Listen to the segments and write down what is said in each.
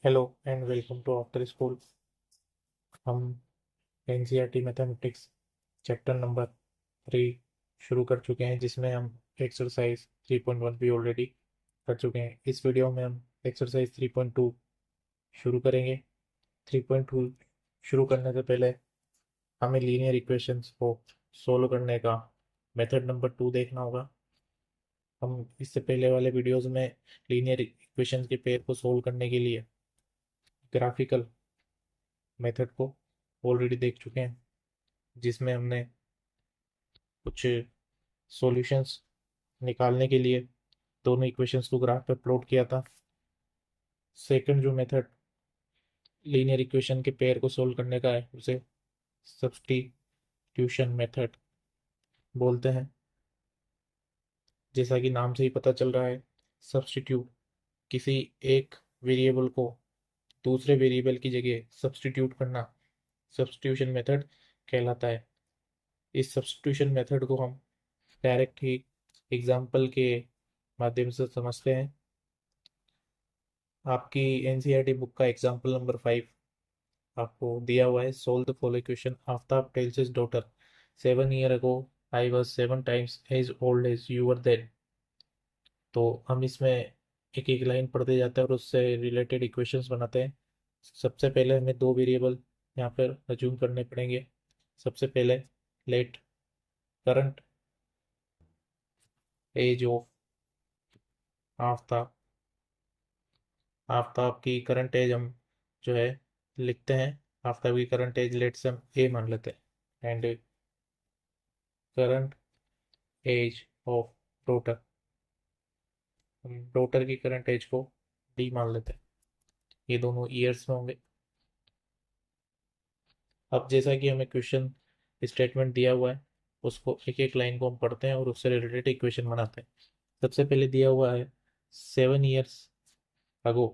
Hello and welcome to after school. हम NCERT mathematics chapter number 3 शुरू कर चुके हैं, जिसमें हम एक्सरसाइज 3.1 भी ऑलरेडी कर चुके हैं। इस वीडियो में हम एक्सरसाइज 3.2 शुरू करेंगे। 3.2 शुरू करने से पहले हमें लीनियर इक्वेशंस को सोल्व करने का मेथड नंबर 2 देखना होगा। हम इससे पहले वाले वीडियोस में लीनियर इक्वेशंस के पेयर को सोल्व करने के लिए ग्राफिकल मेथड को ऑलरेडी देख चुके हैं, जिसमें हमने कुछ सॉल्यूशंस निकालने के लिए दोनों इक्वेशंस को ग्राफ पे प्लॉट किया था। सेकंड जो मेथड लीनियर इक्वेशन के पेयर को सोल्व करने का है, उसे सब्स्टिट्यूशन मेथड बोलते हैं। जैसा कि नाम से ही पता चल रहा है, सब्स्टिट्यूट किसी एक वेरिएबल को दूसरे वेरिएबल की जगह सब्स्टिट्यूट करना सब्स्टिट्यूशन मेथड कहलाता है। इस सब्स्टिट्यूशन मेथड को हम डायरेक्ट ही एग्जाम्पल के माध्यम से समझते हैं। आपकी एनसीईआरटी बुक का एग्जाम्पल नंबर 5 आपको दिया हुआ है। Solve the following question. Aftab tells his daughter 7 years ago I was 7 times as old as you were then. तो हम इसमें एक एक लाइन पढ़ते जाते हैं और उससे रिलेटेड इक्वेशंस बनाते हैं। सबसे पहले हमें दो वेरिएबल यहाँ पर अज्यूम करने पड़ेंगे। सबसे पहले let current age of Aftab. Aftab की करंट एज हम जो है लिखते हैं। आफ्ताब की करंट एज लेट से हम ए मान लेते हैं। And current age of daughter, हम डॉटर की करंट एज को डी मान लेते हैं। ये दोनों ईयर्स में होंगे। अब जैसा कि हमें क्वेश्चन स्टेटमेंट दिया हुआ है, उसको एक एक लाइन को हम पढ़ते हैं और उससे रिलेटेड इक्वेशन बनाते हैं। सबसे पहले दिया हुआ है 7 years ago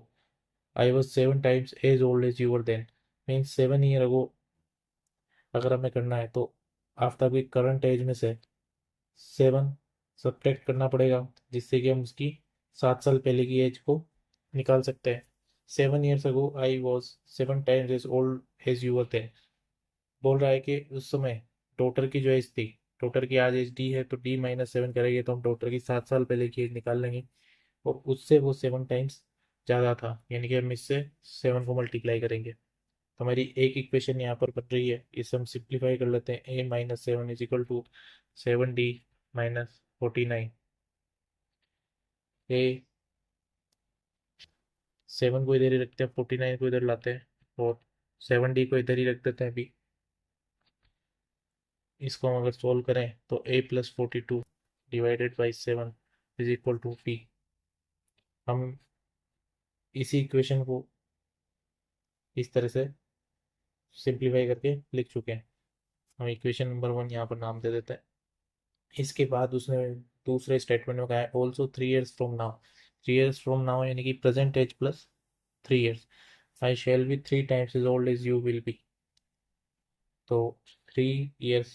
I was 7 times as old as you were then. Means 7 year ago अगर हमें करना है तो आफ्टर की करंट एज में से 7 सब्ट्रैक्ट करना पड़ेगा, जिससे कि हम उसकी 7 साल पहले की एज को निकाल सकते हैं। 7 years ago I was 7 times as old as you were then. बोल रहा है कि उस समय डॉटर की जो एज थी, डॉटर की आज एज डी है, तो D-7 करेंगे तो हम डॉटर की 7 साल पहले की एज निकाल लेंगे। और उससे वो 7 times ज़्यादा था, यानी कि हम इससे 7 को मल्टीप्लाई करेंगे तो हमारी एक इक्वेशन यहाँ पर बन रही है। इसे हम सिंप्लीफाई कर लेते हैं। A-7 is equal to 7D-49। ए 7 को इधर ही रखते हैं, 49 को इधर लाते हैं और 7D को इधर ही रख देते हैं अभी। इसको हम अगर सोल्व करें तो A+42 divided by 7 is equal to P। हम इसी इक्वेशन को इस तरह से सिंप्लीफाई करके लिख चुके हैं। हम इक्वेशन नंबर 1 यहाँ पर नाम दे देते हैं। इसके बाद उसने दूसरे स्टेटमेंट में कहा है also 3 years from now. 3 years from now यानी कि present age plus 3 years। I shall be 3 times as old as you will be. तो 3 years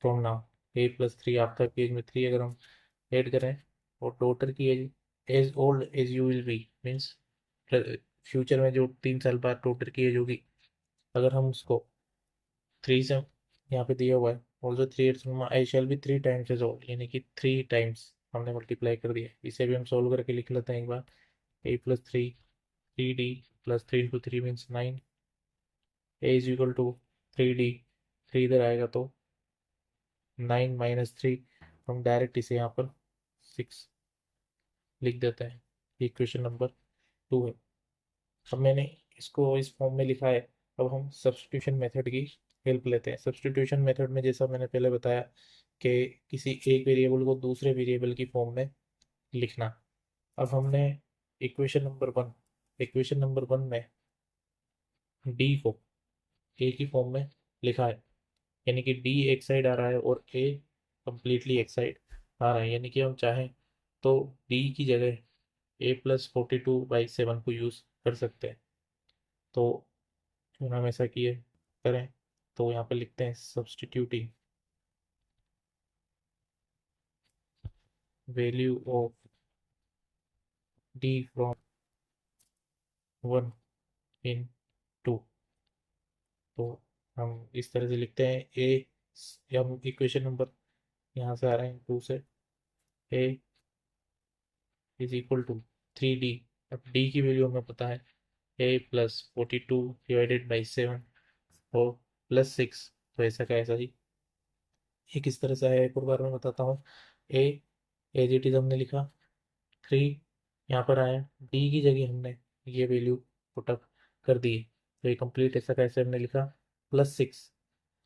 from now, A+3 after की एज में 3 अगर हम ऐड करें और डॉटर की age as old as you will be, means future में जो 3 साल बाद डॉटर की एज होगी, अगर हम उसको 3 से यहाँ पे दिया हुआ है also 3 years I shall be 3 times as old, यानी कि 3 times हमने मल्टीप्लाई कर दिया। इसे भी हम सोल्व करके लिख लेते हैं एक बार। A+3 3D plus 3 × 3 means 9। A is equal to 3D, 3 इधर आएगा तो 9 - 3। हम डायरेक्ट इसे यहाँ पर 6 लिख देते हैं। इक्वेशन नंबर 2 है। अब मैंने इसको इस फॉर्म में लिखा है। अब हम सब्स्टिट्यूशन मेथड की हेल्प लेते हैं। सब्स्टिट्यूशन मेथड में जैसा मैंने पहले बताया कि किसी एक वेरिएबल को दूसरे वेरिएबल की फॉर्म में लिखना। अब हमने इक्वेशन नंबर वन में डी को ए की फॉर्म में लिखा है, यानी कि डी एक साइड आ रहा है और ए कंप्लीटली एक साइड आ रहा है। यानी कि हम चाहें तो डी की जगह A+42/7 को यूज़ कर सकते हैं। तो क्यों हम ऐसा किए करें, तो यहाँ पे लिखते हैं substituting value of D from 1 इन 2। तो हम इस तरह से लिखते हैं ए, या हम इक्वेशन नंबर यहाँ से आ रहे हैं 2 से, ए इज इक्वल टू 3D। अब डी की वैल्यू हमें पता है, ए प्लस 42 डिवाइडेड बाई 7 और प्लस 6। तो ऐसा का ऐसा ही ये किस तरह से आया एक और बार मैं बताता हूँ। ए एज इट इज हमने लिखा, 3 यहाँ पर आया, डी की जगह हमने ये वैल्यू पुटअप कर दी। तो ये कंप्लीट ऐसा कैसे हमने लिखा, प्लस 6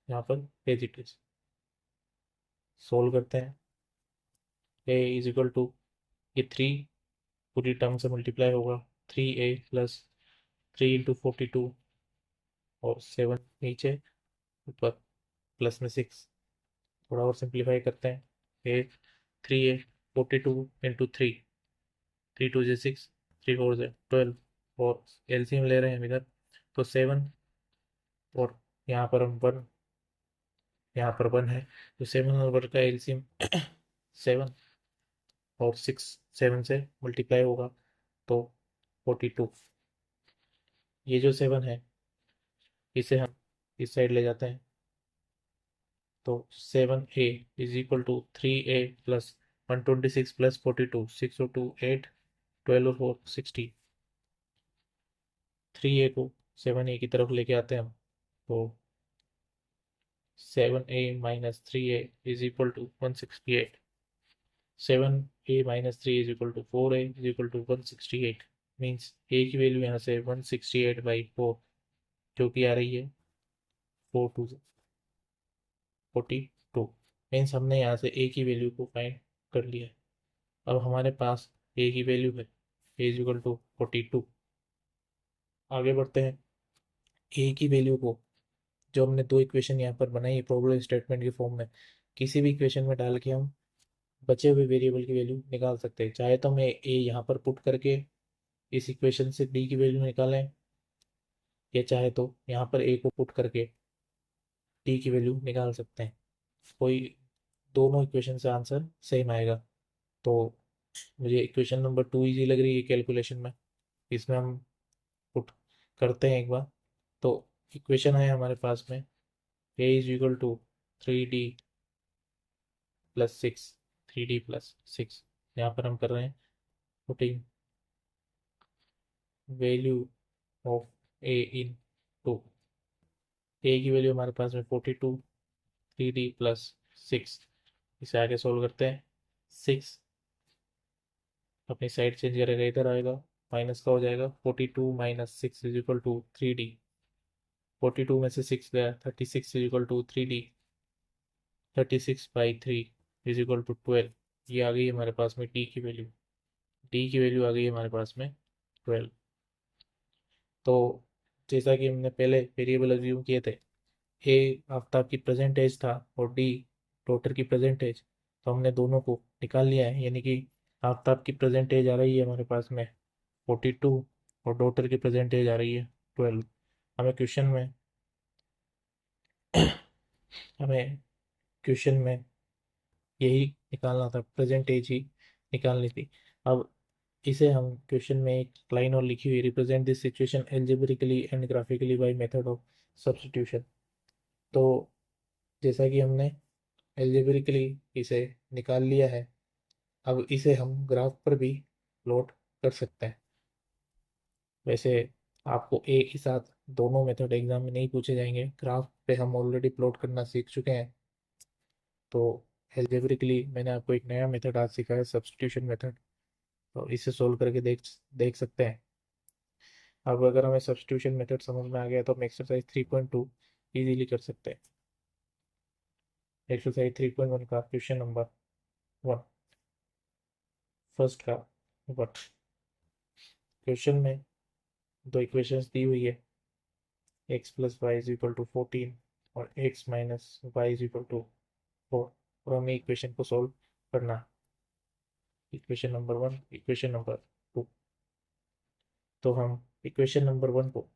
यहाँ पर एज इट इज। सोल्व करते हैं, ए इज इक्वल टू, ये 3 पूरी टर्म से मल्टीप्लाई होगा, 3A प्लस 3 × 42 और 7 नीचे, ऊपर प्लस में 6। थोड़ा और सिंप्लीफाई करते हैं, ए 3A 42 × 3, 3 × 2 = 6, 3 × 4 = 12 और एलसीएम ले रहे हैं हम इधर, तो 7 और यहाँ पर हम 1, यहाँ पर 1 है, तो 7 और 1 का एलसीएम 7 और 6 7 से मल्टीप्लाई होगा तो 42। ये जो 7 है इसे हम इस साइड ले जाते हैं, तो 7A is equal to 3A plus 126 plus 42, 6 और 2 8, 12 और 4 60। 3A को 7A की तरफ लेके आते हैं हम, तो 7A minus 3A is equal to 168। 7A minus 3 is equal to 4A is equal to 168। Means A की वैल्यू यहाँ से 168/4 जो कि आ रही है 42। मीन्स हमने यहाँ से A की वैल्यू को फाइंड कर लिया है। अब हमारे पास A की वैल्यू है, A इज इक्वल टू 42। आगे बढ़ते हैं, A की वैल्यू को जो हमने दो इक्वेशन यहाँ पर बनाई है प्रोबेबल स्टेटमेंट के फॉर्म में, किसी भी इक्वेशन में डाल के हम बचे हुए वेरिएबल की वैल्यू निकाल सकते हैं। चाहे तो हमें A यहाँ पर पुट करके इस इक्वेशन से D की वैल्यू निकालें, या चाहे तो यहाँ पर A को पुट करके D की वैल्यू निकाल सकते हैं। कोई दोनों इक्वेशन से आंसर सेम आएगा। तो मुझे इक्वेशन नंबर 2 इजी लग रही है कैलकुलेशन में, इसमें हम पुट करते हैं एक बार। तो इक्वेशन है हमारे पास में, ए is equal to 3D + 6, 3D + 6। यहाँ पर हम कर रहे हैं पुटिंग वैल्यू ऑफ ए इन 2। ए की वैल्यू हमारे पास में 42, 3D + 6। इसे आगे सोल्व करते हैं, 6 अपनी साइड चेंज करेगा, इधर आएगा, माइनस का हो जाएगा, 42 - 6 इज इक्वल टू 3D। 42 में से 6 गया, 36 is equal to 3D। 36/3 is equal to 12। ये आ गई हमारे पास में डी की वैल्यू, डी की वैल्यू आ गई हमारे पास में 12। तो जैसा कि हमने पहले वेरिएबल अज्यूम किए थे, ए आफ्ताब की प्रेजेंट एज था और डी डॉटर की प्रेजेंट एज, तो हमने दोनों को निकाल लिया है। यानी कि आफ्ताब की प्रेजेंट एज आ रही है हमारे पास में 42 और डॉटर की प्रेजेंट एज आ रही है 12। हमें क्वेश्चन में हमें क्वेश्चन में यही निकालना था, प्रेजेंट एज ही निकालनी थी। अब इसे हम क्वेश्चन में एक लाइन और लिखी हुई, represent this situation algebraically and graphically by method of substitution. तो जैसा कि हमने एल्जेब्रिकली इसे निकाल लिया है, अब इसे हम ग्राफ पर भी प्लॉट कर सकते हैं। वैसे आपको एक ही साथ दोनों मेथड एग्जाम में नहीं पूछे जाएंगे, ग्राफ पे हम ऑलरेडी प्लॉट करना सीख चुके हैं। तो एल्जेब्रिकली मैंने आपको एक नया मेथड आज सिखाया, सब्स्टिट्यूशन मेथड। तो इसे सोल्व करके देख देख सकते हैं। अब अगर हमें सब्स्टिट्यूशन मेथड समझ में आ गया तो हम एक्सरसाइज 3.2 इजीली कर सकते हैं। एक्सरसाइज 3.1 का क्वेश्चन नंबर 1, फर्स्ट का व्हाट। क्वेश्चन में दो इक्वेशंस दी हुई है, x + y = 14 और x - y = 4, और हमें इक्वेशन को सोल्व करना है। Equation number 1, equation number 2। तो हम इक्वेशन नंबर 1 को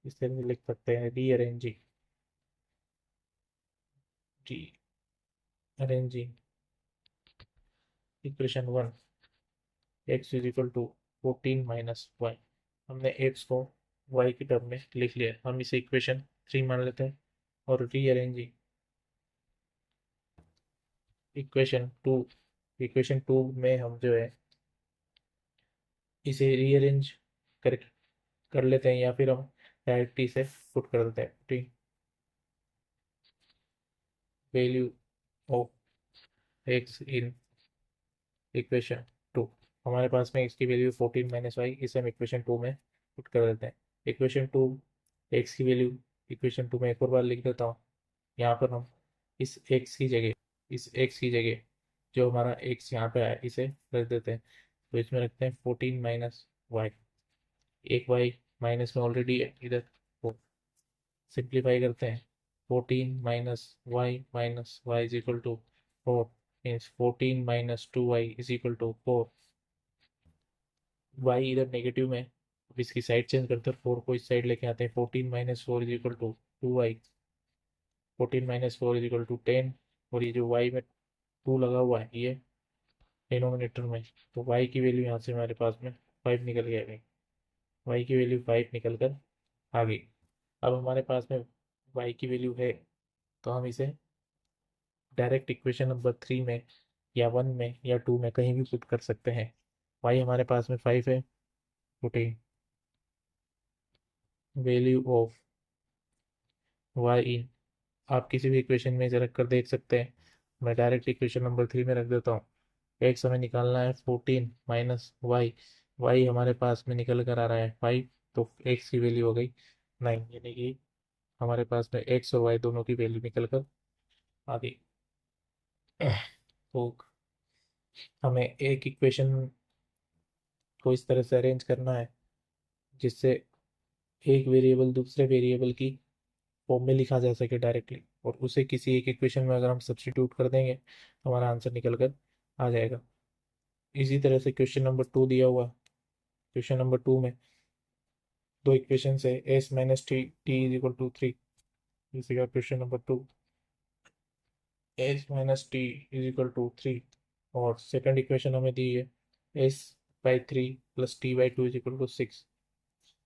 इस तरह से लिख सकते हैं, रीअरेंजिंग इक्वेशन 1, x = 14 - y। हमने एक्स को वाई की टर्म में लिख लिया, हम इसे इक्वेशन 3 मान लेते हैं और रीअरेंजिंग इक्वेशन टू में हम जो है इसे रीअरेंज कर कर लेते हैं, या फिर हम डायरेक्टली इसे पुट कर देते हैं। Putting value of x in equation two, हमारे पास में एक्स की वैल्यू 14 - y, इसे हम इक्वेशन टू में पुट कर देते हैं। इक्वेशन टू एक्स की वैल्यू इक्वेशन टू में एक और बार लिख देता हूँ। यहाँ पर हम इस एक्स की जगह जो हमारा एक्स यहाँ पे आया इसे रख देते हैं। तो इसमें रखते हैं 14 - y, एक वाई माइनस में ऑलरेडी है इधर, तो सिंप्लीफाई करते हैं। 14 - y - y is equal to 4, means 14 - 2y is equal to 4। Y इधर नेगेटिव में, अब इसकी साइड चेंज करते हैं, 4 को इस साइड लेके आते हैं। 14 - 4 is equal to 2y, 14 - 4 is equal to 10, और ये जो वाई में 2 लगा हुआ है ये डिनोमिनेटर में, तो वाई की वैल्यू यहाँ से हमारे पास में 5 निकल के आ गई। वाई की वैल्यू 5 निकल कर आ गई। अब हमारे पास में वाई की वैल्यू है, तो हम इसे डायरेक्ट इक्वेशन नंबर 3 में या 1 में या 2 में कहीं भी पुट कर सकते हैं। वाई हमारे पास में 5 है, पुटिंग वैल्यू ऑफ वाई इन, आप किसी भी इक्वेशन में इसे रख कर देख सकते हैं। मैं डायरेक्ट इक्वेशन नंबर 3 में रख देता हूँ। एक्स हमें निकालना है 14 - y, वाई हमारे पास में निकल कर आ रहा है 5, तो एक्स की वैल्यू हो गई 9, यानी कि हमारे पास में एक्स और वाई दोनों की वैल्यू निकल कर आ गई। तो हमें एक इक्वेशन को इस तरह से अरेंज करना है जिससे एक वेरिएबल दूसरे वेरिएबल की फॉर्म में लिखा जा सके डायरेक्टली, और उसे किसी एक इक्वेशन में अगर हम सब्स्टिट्यूट कर देंगे तो हमारा आंसर निकल कर आ जाएगा। इसी तरह से क्वेश्चन नंबर 2 दिया हुआ, क्वेश्चन नंबर 2 में दो इक्वेशन है, S minus T T is equal to 3, इसी का question number 2, S minus T is equal to 3, और सेकंड इक्वेशन हमें दी है s/3 plus t/2 is equal to 6,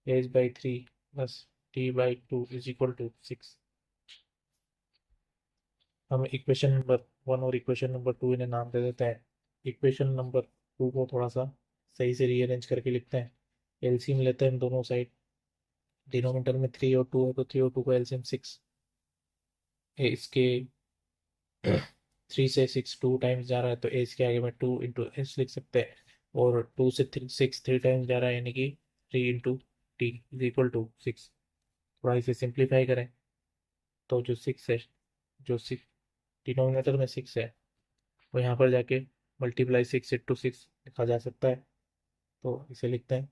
s/3 plus t/2 is equal to 6। हम इक्वेशन नंबर 1 और equation number 2 इन्हें नाम दे देते हैं। इक्वेशन नंबर 2 को थोड़ा सा सही से रीअरेंज करके लिखते हैं। एलसीएम लेते हैं दोनों साइड, डिनोमिनेटर में 3 और 2 है तो 3 और 2 का एलसीएम 6, इसके 3 से 6 2 टाइम्स जा रहा है तो एस के आगे में 2 इंटू एस लिख सकते हैं, और 2 से 6 3 टाइम्स जा रहा है, यानी कि 3 into T is equal to 6। थोड़ा इसे सिंप्लीफाई करें तो जो 6 है, जो 6 डिनोमिनेटर में 6 है, वो यहाँ पर जाके मल्टीप्लाई 6 इंटू 6 लिखा जा सकता है। तो इसे लिखते हैं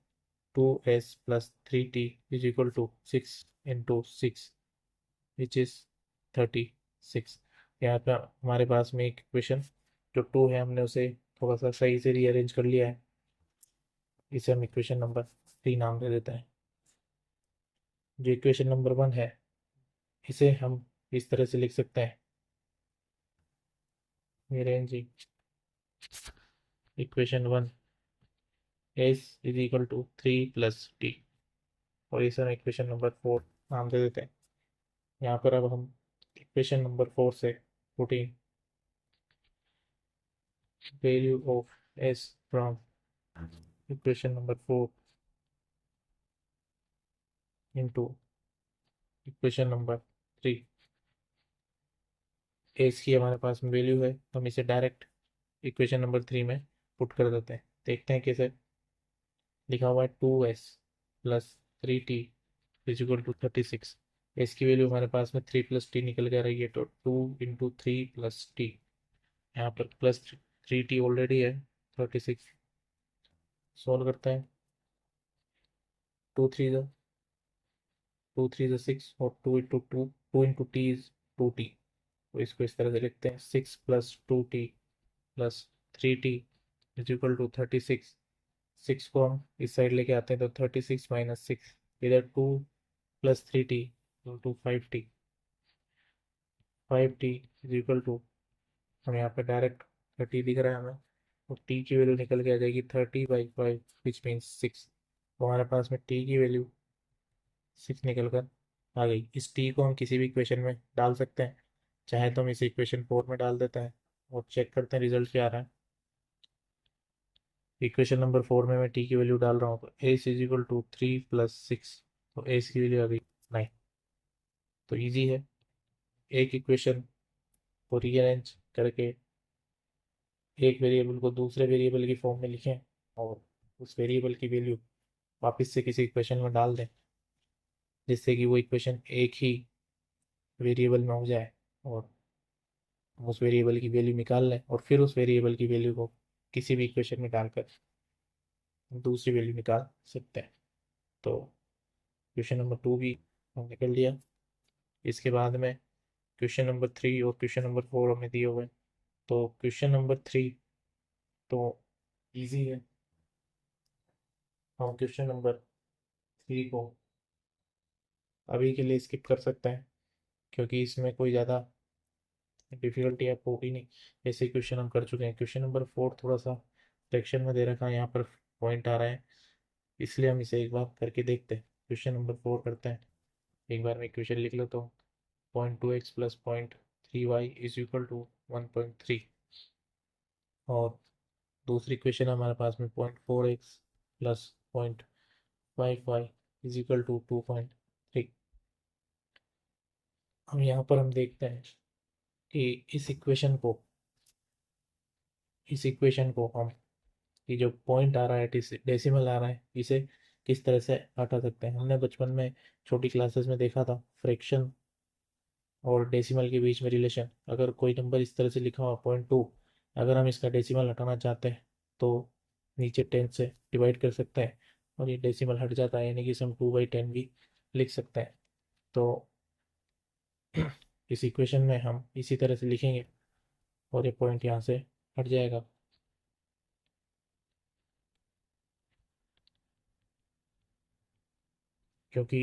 2s+3t is equal to 6 into 6, which is 36। यहाँ पे हमारे पास में एक इक्वेशन जो 2 है, हमने उसे थोड़ा सा सही से रीअरेंज कर लिया है, इसे हम इक्वेशन नंबर 3 नाम दे देते हैं। जो इक्वेशन नंबर 1 है इसे हम इस तरह से लिख सकते हैं, rearranging equation 1, s is equal to 3+t, और इसे हम इक्वेशन नंबर 4 नाम दे देते हैं। यहाँ पर अब हम इक्वेशन नंबर 4 से putting value of s from equation number 4 into equation number 3, S की हमारे पास में वैल्यू है तो हम इसे डायरेक्ट इक्वेशन नंबर 3 में पुट कर देते हैं। देखते हैं कैसे। लिखा हुआ है 2s+3t is equal to 36, S की वैल्यू हमारे पास में 3+t निकल कर रही है, तो 2 इंटू 3+t, यहाँ पर +3t ऑलरेडी है, 36। सॉल्व करते हैं, 2 3 ज़ा 6, और 2 इंटू टी इज 2t, तो इसको इस तरह से लिखते हैं 6+2t plus 3t is equal to 36। 6 को हम इस साइड लेके आते हैं तो 36 - 6, इधर 2+3t to 5t, 5t is equal to, हम यहाँ पे डायरेक्ट 30 दिख रहा है हमें, तो t की वैल्यू निकल के आ जाएगी 30/5, विच मीन्स 6, तो हमारे पास में टी की वैल्यू 6 निकल कर आ गई। इस टी को हम किसी भी इक्वेशन में डाल सकते हैं, चाहे तो हम इसे इक्वेशन 4 में डाल देते हैं और चेक करते हैं रिजल्ट क्या आ रहा है। इक्वेशन नंबर 4 में मैं टी की वैल्यू डाल रहा हूँ, तो ए इज इक्वल टू 3 + 6, तो ए की वैल्यू आ गई 9। तो ईजी है, एक इक्वेशन को रीअरेंज करके एक वेरिएबल को दूसरे वेरिएबल की फॉर्म में लिखें और उस वेरिएबल की वैल्यू वापस से किसी इक्वेशन में डाल दें, जिससे कि वो इक्वेशन एक ही वेरिएबल में हो जाए और हम उस वेरिएबल की वैल्यू निकाल लें और फिर उस वेरिएबल की वैल्यू को किसी भी इक्वेशन में डालकर दूसरी वैल्यू निकाल सकते हैं। तो क्वेश्चन नंबर 2 भी हम निकल लिया। इसके बाद में क्वेश्चन नंबर 3 और क्वेश्चन नंबर 4 हमें दिए हुए हैं। तो क्वेश्चन नंबर 3 तो इजी है, हम क्वेश्चन नंबर 3 को अभी के लिए स्किप कर सकते हैं क्योंकि इसमें कोई ज़्यादा डिफिकल्टी आपको होगी नहीं, ऐसे क्वेश्चन हम कर चुके हैं। क्वेश्चन नंबर 4 थोड़ा सा फ्रैक्शन में दे रखा है, यहाँ पर पॉइंट आ रहा है, इसलिए हम इसे एक बार करके देखते हैं। क्वेश्चन नंबर 4 करते हैं। एक बार मैं क्वेश्चन लिख लेता हूँ। 0.2x plus 0.3y is equal to 1.3, और दूसरी क्वेश्चन हमारे पास में 0.4x plus 0.5y is equal to 2.3। हम यहाँ पर हम देखते हैं कि इस इक्वेशन को हम, ये जो पॉइंट आ रहा है, डेसिमल आ रहा है, इसे किस तरह से हटा सकते हैं। हमने बचपन में छोटी क्लासेस में देखा था, फ्रैक्शन और डेसिमल के बीच में रिलेशन। अगर कोई नंबर इस तरह से लिखा हुआ 0.2, अगर हम इसका डेसिमल हटाना चाहते हैं तो नीचे 10 से डिवाइड कर सकते हैं और ये डेसिमल हट जाता है, यानी कि इसे हम 2/10 भी लिख सकते हैं। तो इस इक्वेशन में हम इसी तरह से लिखेंगे और ये पॉइंट यहाँ से हट जाएगा। क्योंकि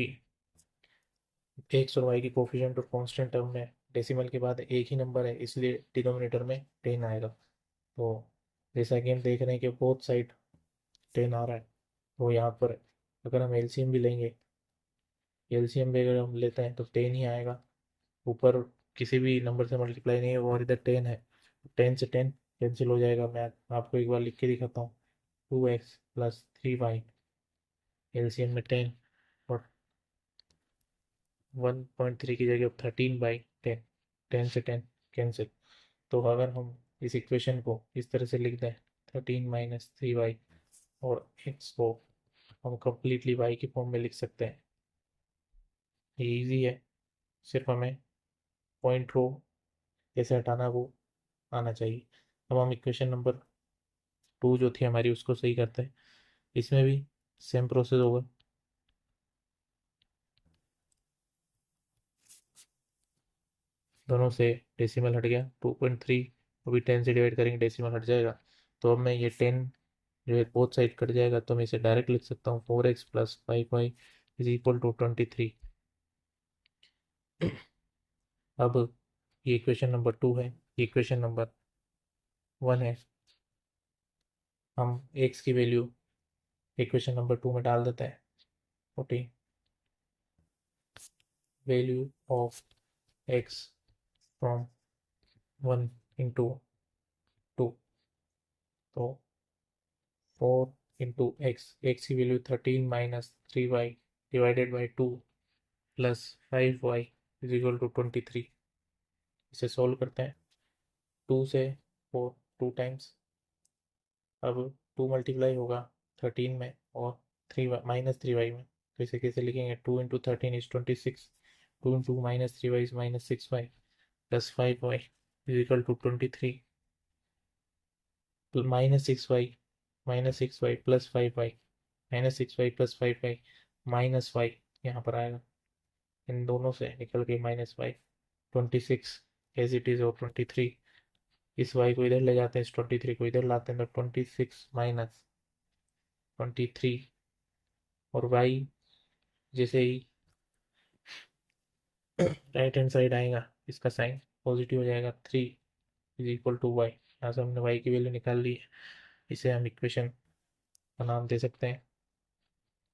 एक्स और वाई की कोफिशिएंट और कांस्टेंट टर्म में डेसिमल के बाद एक ही नंबर है, इसलिए डिनोमिनेटर में 10 आएगा। तो जैसा कि हम देख रहे हैं कि बोथ साइड 10 आ रहा है, तो यहाँ पर अगर हम एलसीएम भी लेंगे, एलसीएम भी अगर हम लेते हैं तो 10 ही आएगा। ऊपर किसी भी नंबर से मल्टीप्लाई नहीं है और इधर 10 है, 10 से 10 कैंसिल हो जाएगा। मैं आपको एक बार लिख के दिखाता हूँ। 2x प्लस 3y, एलसीएम में 10 और 1.3 की जगह 13/10, 10 से 10 कैंसिल। तो अगर हम इस इक्वेशन को इस तरह से लिख दें, 13 - 3y, और x को हम कंप्लीटली y की फॉर्म में लिख सकते हैं। ये ईजी है, सिर्फ हमें पॉइंट रो कैसे हटाना वो आना चाहिए। अब हम इक्वेशन नंबर 2 जो थी हमारी उसको सही करते हैं। इसमें भी सेम प्रोसेस होगा। दोनों से डेसिमल हट गया 2.3, अभी 10 से डिवाइड करेंगे डेसिमल हट जाएगा। तो अब मैं ये 10 जो है बोथ साइड कट जाएगा, तो मैं इसे डायरेक्ट लिख सकता हूँ। 4x plus 5y is equal to 23। अब ये इक्वेशन नंबर 2 है, ये इक्वेशन नंबर 1 है। हम x की वैल्यू इक्वेशन नंबर 2 में डाल देते हैं। Okay, value of x from 1 into 2, तो 4 into x, x की वैल्यू 13 - 3y divided by 2 plus 5y is equal to 23। इसे सॉल्व करते हैं। 2 से 4 2 टाइम्स, अब 2 मल्टीप्लाई होगा 13 में और 3 - 3y में, तो इसे कैसे लिखेंगे। 2 into 13 is 26, 2 into -3y is -6y plus 5y is equal to 23, -6y plus 5y, -6y plus 5y minus Y यहाँ पर आएगा। इन दोनों से निकल के -y, 26 एज इट इज और 23, इस y को इधर ले जाते हैं, इस 23 को इधर लाते हैं, तो 26 - 23, और y जैसे ही राइट हैंड साइड आएगा इसका साइन पॉजिटिव हो जाएगा। 3 इज इक्वल टू वाई, यहाँ से हमने y की वैल्यू निकाल ली है। इसे हम इक्वेशन का नाम दे सकते हैं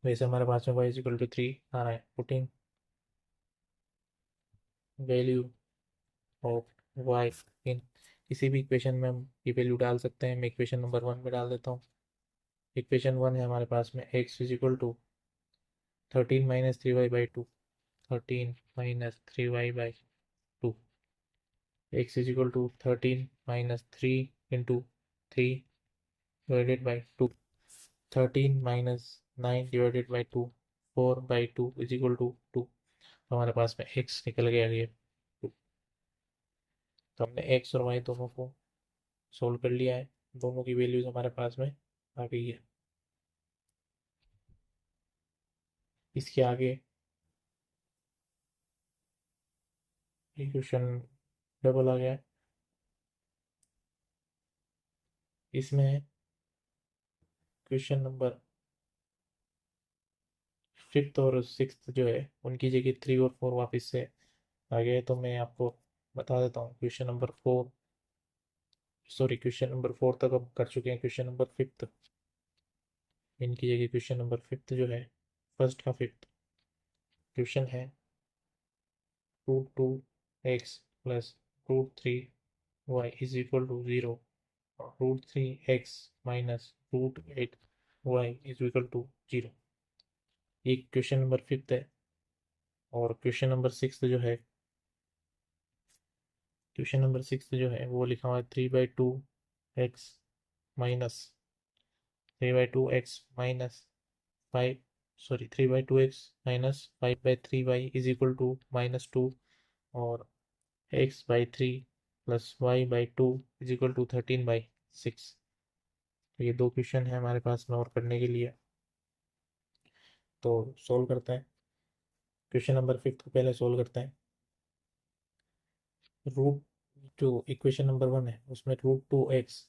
वैसे हमारे पास में y इज इक्वल टू 3 आ रहा है। पुटिंग वैल्यू ऑफ y इन किसी भी इक्वेशन में हम ये वैल्यू डाल सकते हैं। मैं इक्वेशन नंबर 1 में डाल देता हूँ। इक्वेशन 1 है हमारे पास में x is equal to 13 minus 3y/2, 13 minus 3y/2, x is equal to 13 minus 3 into 3 divided by 2, 13 minus 9 divided by 2, 4/2 is equal to 2। हमारे पास में x निकल गया ये 2। तो हमने x और y दोनों को सोल्व कर लिया है। दोनों की वैल्यूज हमारे पास में आ गई है। इसके आगे इक्वेशन डबल आ गया है। इसमें क्वेश्चन नंबर 5th और 6th जो है उनकी जगह 3 और 4 वापस से आ गए। तो मैं आपको बता देता हूँ। क्वेश्चन नंबर 4 तक हम कर चुके हैं। क्वेश्चन नंबर 5th, इनकी जगह क्वेश्चन नंबर 5th जो है, फर्स्ट का 5th क्वेश्चन है √2x plus √3y is equal to 0, √3x minus √8y is equal to 0। ये क्वेश्चन नंबर 5th है। और क्वेश्चन नंबर 6 जो है वो लिखा हुआ है 3/2x minus 5 3/2x minus 5/3y is equal to -2, और x/3 plus y/2 is equal to 13/6। तो ये दो क्वेश्चन है हमारे पास में और करने के लिए। तो सोल्व करते हैं। क्वेश्चन नंबर 5 को पहले सोल्व करते हैं। रूट जो इक्वेशन नंबर 1 है उसमें √2x,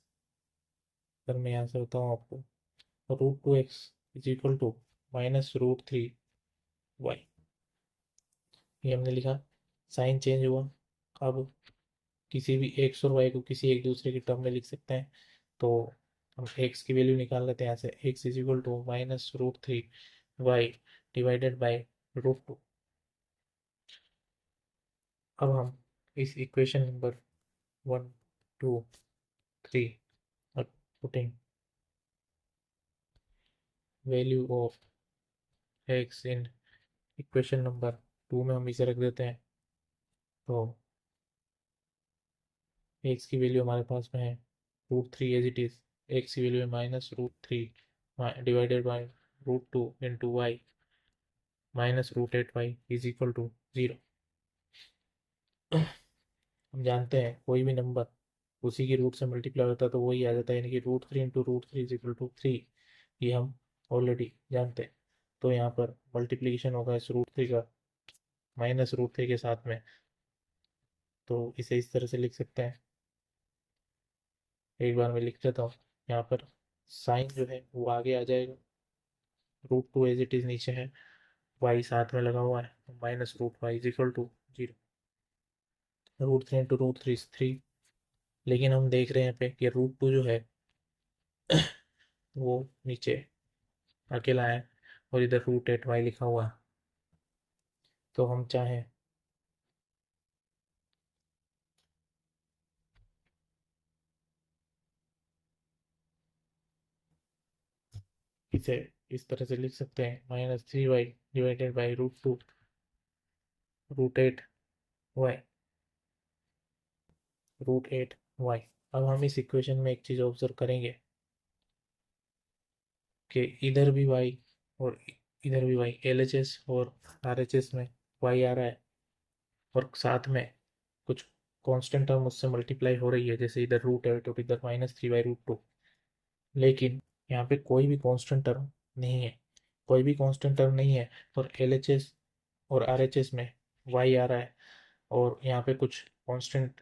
अगर मैं यहाँ से बताऊँ आपको, √2x is equal to -√3y, ये हमने लिखा। साइन चेंज हुआ। अब किसी भी x और y को किसी एक दूसरे की टर्म में लिख सकते हैं। तो हम x की वैल्यू निकाल लेते हैं यहाँ से। x is equal to -√3y divided by √2। अब हम इस equation number 1, 2, 3 putting value of x in equation number 2 में हम इसे रख देते हैं। तो x की वैल्यू हमारे पास में है √3 एज इट इज। x की वैल्यू है -√3 divided by √2 into Y -√8y is equal to 0। हम जानते हैं कोई भी नंबर उसी की रूट से मल्टीप्लाई होता है तो वही आ जाता है, यानी कि √3 इंटू √3 इज इक्वल टू 3। ये हम ऑलरेडी जानते हैं। तो यहाँ पर मल्टीप्लीकेशन होगा इस √3 का -√3 के साथ में। तो इसे इस तरह से लिख सकते हैं। एक बार मैं लिख देता हूँ। यहाँ पर साइन जो है वो आगे आ जाएगा। √2 एज इट इज नीचे है, वाई साथ में लगा हुआ है, -√y is equal to 0। √3 into √3 3। लेकिन हम देख रहे हैं यहाँ पे कि √2 जो है वो नीचे अकेला है और इधर √8y लिखा हुआ है। तो हम चाहें इसे इस तरह से लिख सकते हैं, -3y divided by √2 √8y √8y। अब हम इस इक्वेशन में एक चीज़ ऑब्जर्व करेंगे कि इधर भी y और इधर भी y, LHS और RHS में y आ रहा है और साथ में कुछ कांस्टेंट टर्म उससे मल्टीप्लाई हो रही है, जैसे इधर √8 और इधर -3/√2। लेकिन यहाँ पे कोई भी कांस्टेंट टर्म नहीं है, कोई भी कांस्टेंट टर्म नहीं है। और LHS और RHS में y आ रहा है और यहाँ पे कुछ कांस्टेंट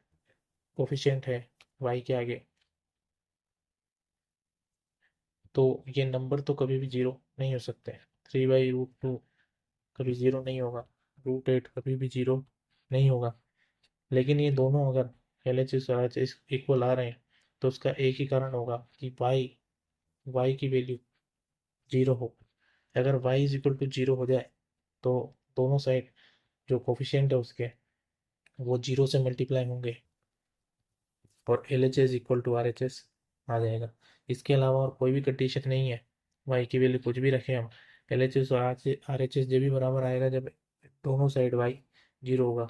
कोफिशिएंट है y के आगे। तो ये नंबर तो कभी भी जीरो नहीं हो सकते। 3/√2 कभी जीरो नहीं होगा, √8 कभी भी जीरो नहीं होगा। लेकिन ये दोनों अगर LHS और RHS इक्वल आ रहे हैं तो उसका एक ही कारण होगा कि y की वैल्यू जीरो हो। अगर y इज इक्वल टू 0 हो जाए तो दोनों साइड जो कोफिशिएंट है उसके वो 0 से मल्टीप्लाई होंगे और L H S equal to R H S आ जाएगा। इसके अलावा और कोई भी कंडीशन नहीं है, वाई की वैल्यू कुछ भी रखें हम, एल एच एस और आर एच एस जब भी बराबर आएगा जब दोनों साइड वाई 0 होगा।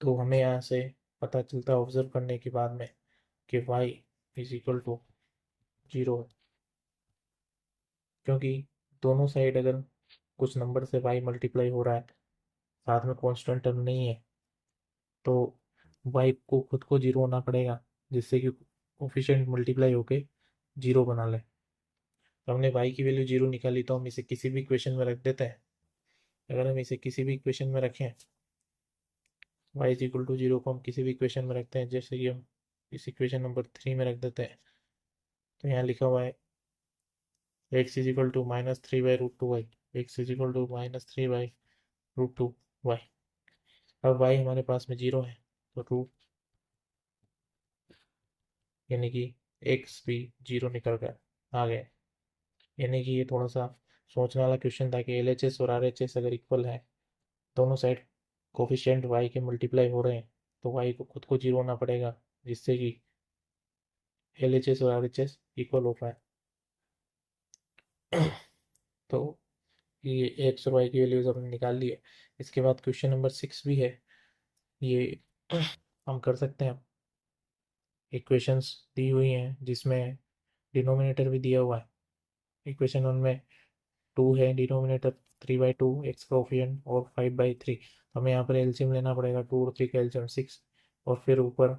तो हमें यहाँ से पता चलता है ऑब्जर्व करने के बाद में कि वाई इज इक्वल टू 0 है, क्योंकि दोनों साइड अगर कुछ नंबर से वाई मल्टीप्लाई हो रहा है, साथ में कांस्टेंट टर्म नहीं है, तो वाई को खुद को 0 होना पड़ेगा जिससे कि कोफिशिएंट मल्टीप्लाई होके 0 बना ले। तो हमने y की वैल्यू 0 निकाली, तो हम इसे किसी भी इक्वेशन में रख देते हैं। अगर हम इसे किसी भी इक्वेशन में रखें, y इज इक्वल टू 0 को हम किसी भी इक्वेशन में रखते हैं, जैसे कि हम इस इक्वेशन नंबर 3 में रख देते हैं, तो यहाँ लिखा हुआ है x is equal to -3/√2y, x is equal to -3/√2y। अब y हमारे पास में 0 है, तो रूट यानी कि x भी 0 निकल कर आ गए। यानी कि ये थोड़ा सा सोचने वाला क्वेश्चन था कि एल एच एस और आर एच एस अगर इक्वल है, दोनों साइड कोफिशिएंट y के मल्टीप्लाई हो रहे हैं, तो y को खुद को 0 होना पड़ेगा जिससे कि एल एच एस और आर एच एस इक्वल हो पाए। तो ये एक्स और वाई की वैल्यूज हमने निकाल ली है। इसके बाद क्वेश्चन नंबर 6 भी है, ये हम कर सकते हैं। इक्वेशंस दी हुई हैं जिसमें डिनोमिनेटर भी दिया हुआ है। इक्वेशन 1 में 2 है, डिनोमिनेटर 3/2, एक्स का कोफिशिएंट और 5/3। हमें यहाँ पर एलसीएम लेना पड़ेगा, 2 और 3 का एलसीएम 6, और फिर ऊपर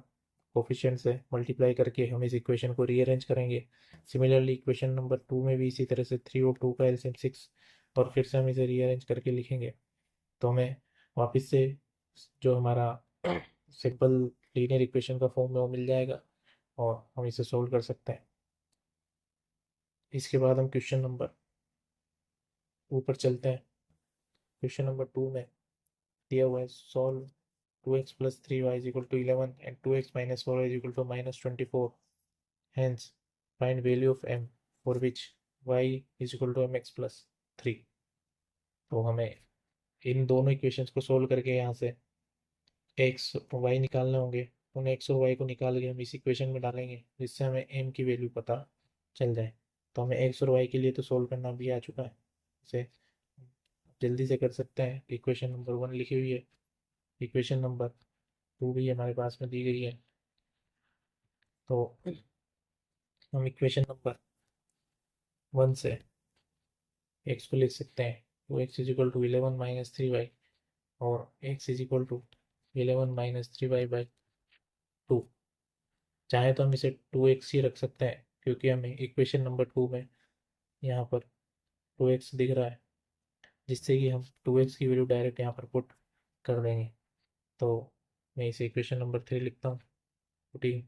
कोफिशिएंट से मल्टीप्लाई करके हम इस इक्वेशन को रीअरेंज करेंगे। सिमिलरली इक्वेशन नंबर 2 में भी इसी तरह से 3 और 2 का एलसीएम 6, और फिर से हम इसे रीअरेंज करके लिखेंगे। तो हमें वापस से जो हमारा सिंपल लीनियर इक्वेशन का फॉर्म है वो मिल जाएगा और हम इसे सोल्व कर सकते हैं। इसके बाद हम क्वेश्चन नंबर ऊपर चलते हैं। क्वेश्चन नंबर 2 में दिया हुआ है, solve 2x plus 3y is equal to 11 and 2x minus 4y is equal to -24. Hence, find value of m for which y is equal to mx plus 3। तो हमें इन दोनों इक्वेशंस को सोल्व करके यहाँ से x y निकालने होंगे। उन x और y को निकाल के हम इस इक्वेशन में डालेंगे जिससे हमें m की वैल्यू पता चल जाए। तो हमें x और y के लिए तो सोल्व करना भी आ चुका है, इसे जल्दी से कर सकते हैं। इक्वेशन नंबर 1 लिखी हुई है, इक्वेशन नंबर 2 भी हमारे पास में दी गई है। तो हम इक्वेशन नंबर 1 से x को लिख सकते हैं, तो x is equal to 11 minus 3y, और x is equal to 11 minus 3y/2। चाहे तो हम इसे 2x ही रख सकते हैं, क्योंकि हमें इक्वेशन नंबर 2 में यहाँ पर 2x दिख रहा है, जिससे कि हम 2x की वैल्यू डायरेक्ट यहाँ पर पुट कर देंगे। तो मैं इसे इक्वेशन नंबर 3 लिखता हूँ, putting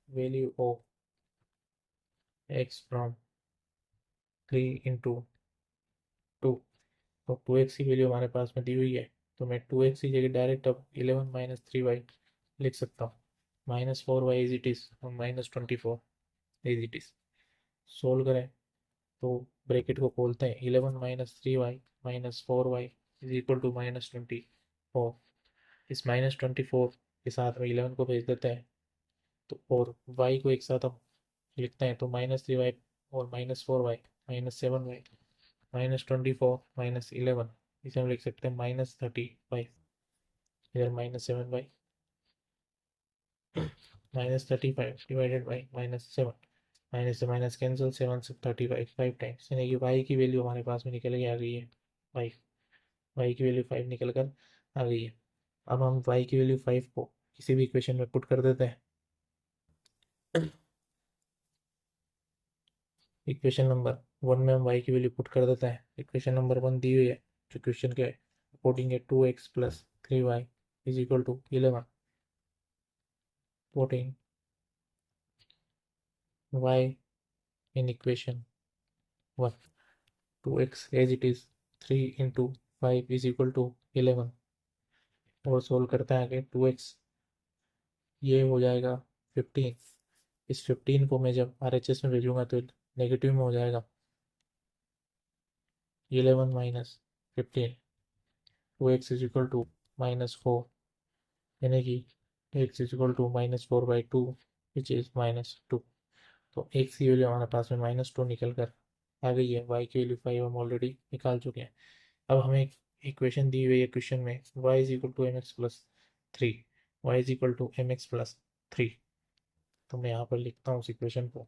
value of x from 3 into 2। तो 2x की वैल्यू हमारे पास में दी हुई है, तो मैं 2x की जगह डायरेक्ट अब 11 माइनस 3y लिख सकता हूँ। -4y इज इट इज़ और -24 इज इट इज़। सोल्व करें तो ब्रैकेट को खोलते हैं, 11 minus 3y minus 4y is equal to -24। इस -24 के साथ में 11 को भेज देते हैं, तो और y को एक साथ हम लिखते हैं, तो -3y और -4y -7y -24 -11, इसे हम लिख सकते हैं -35। इधर -7y -35 डिवाइडेड बाई -7, माइनस से माइनस कैंसिल, 7 से 35 5 टाइम्स, यानी कि y की वैल्यू हमारे पास में निकल के आ गई है 5। y की वैल्यू 5 निकल कर आ गई है। अब हम y की वैल्यू 5 को किसी भी इक्वेशन में पुट कर देते हैं। इक्वेशन नंबर 1 में हम y की वैल्यू पुट कर देते हैं। इक्वेशन नंबर 1 दी हुई है जो क्वेश्चन के अकॉर्डिंग है, 2x plus 3y is equal to 11। Putting y in equation 1, 2x as it is, 3 into 5 is equal to 11, और सोल्व करते हैं आगे। 2x ये हो जाएगा 15। इस 15 को मैं जब RHS में भेजूंगा तो नेगेटिव में हो जाएगा 11 minus 15 2x is equal to -4, यानी कि x is equal to -4/2 which is -2। तो x की वैल्यू हमारे पास में -2 निकल कर आ गई है। y की वैल्यू 5 हम ऑलरेडी निकाल चुके हैं। अब हमें इक्वेशन दी हुई है क्वेश्चन में y is equal to mx plus 3, y is equal to mx plus 3। तो मैं यहाँ पर लिखता हूँ उस इक्वेशन को,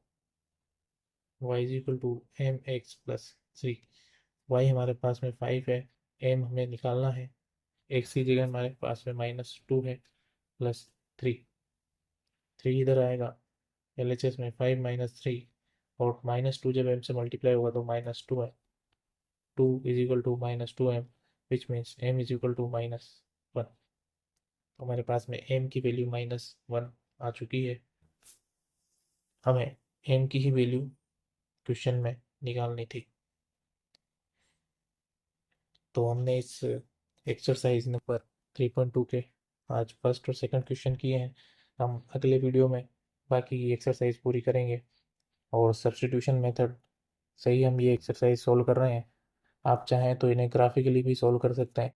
y is equal to mx plus 3। y हमारे पास में 5 है, m हमें निकालना है, x की जगह हमारे पास में -2 है प्लस 3, 3 इधर आएगा LHS में 5 माइनस 3, और -2 जब m से मल्टीप्लाई होगा तो -2 है, 2 is equal to -2m which means m is equal to -1। तो हमारे पास में m की वैल्यू -1 आ चुकी है। हमें m की ही वैल्यू क्वेश्चन में निकालनी थी। तो हमने इस एक्सरसाइज नंबर 3.2 के आज फर्स्ट और सेकंड क्वेश्चन किए हैं। हम अगले वीडियो में बाकी की एक्सरसाइज पूरी करेंगे, और सब्स्टिट्यूशन मेथड से ही हम ये एक्सरसाइज सोल्व कर रहे हैं। आप चाहें तो इन्हें ग्राफिकली भी सोल्व कर सकते हैं।